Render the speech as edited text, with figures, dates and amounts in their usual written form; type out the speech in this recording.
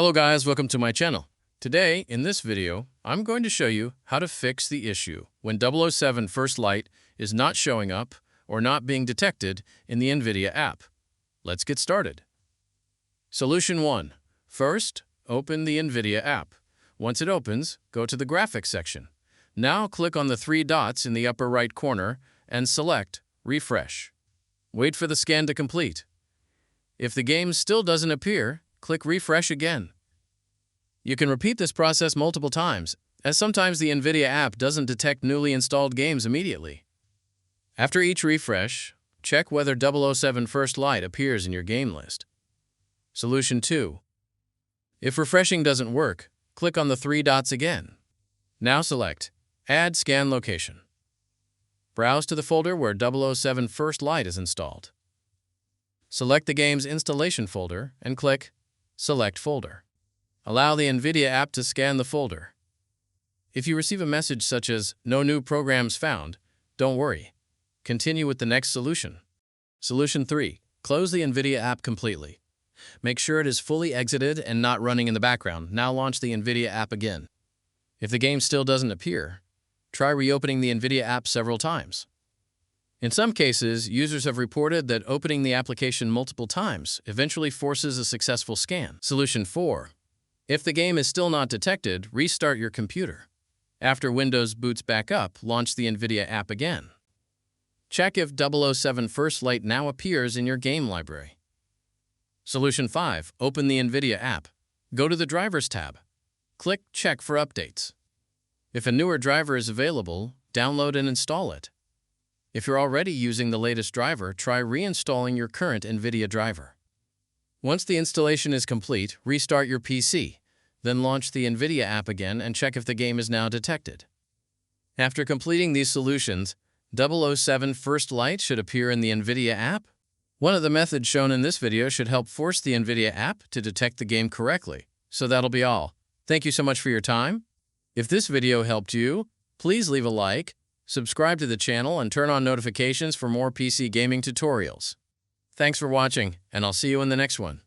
Hello guys, welcome to my channel. Today, in this video, I'm going to show you how to fix the issue when 007 First Light is not showing up or not being detected in the NVIDIA app. Let's get started. Solution 1. First, open the NVIDIA app. Once it opens, go to the Graphics section. Now click on the three dots in the upper right corner and select Refresh. Wait for the scan to complete. If the game still doesn't appear, click Refresh again. You can repeat this process multiple times, as sometimes the NVIDIA app doesn't detect newly installed games immediately. After each refresh, check whether 007 First Light appears in your game list. Solution 2. If refreshing doesn't work, click on the three dots again. Now select Add Scan Location. Browse to the folder where 007 First Light is installed. Select the game's installation folder and click Select Folder. Allow the NVIDIA app to scan the folder. If you receive a message such as No new programs found, don't worry. Continue with the next solution. Solution 3. Close the NVIDIA app completely. Make sure it is fully exited and not running in the background. Now launch the NVIDIA app again. If the game still doesn't appear, try reopening the NVIDIA app several times. In some cases, users have reported that opening the application multiple times eventually forces a successful scan. Solution 4. If the game is still not detected, restart your computer. After Windows boots back up, launch the NVIDIA app again. Check if 007 First Light now appears in your game library. Solution 5. Open the NVIDIA app. Go to the Drivers tab. Click Check for updates. If a newer driver is available, download and install it. If you're already using the latest driver, try reinstalling your current NVIDIA driver. Once the installation is complete, restart your PC. Then launch the NVIDIA app again and check if the game is now detected. After completing these solutions, 007 First Light should appear in the NVIDIA app. One of the methods shown in this video should help force the NVIDIA app to detect the game correctly. So that'll be all. Thank you so much for your time. If this video helped you, please leave a like, subscribe to the channel, and turn on notifications for more PC gaming tutorials. Thanks for watching, and I'll see you in the next one.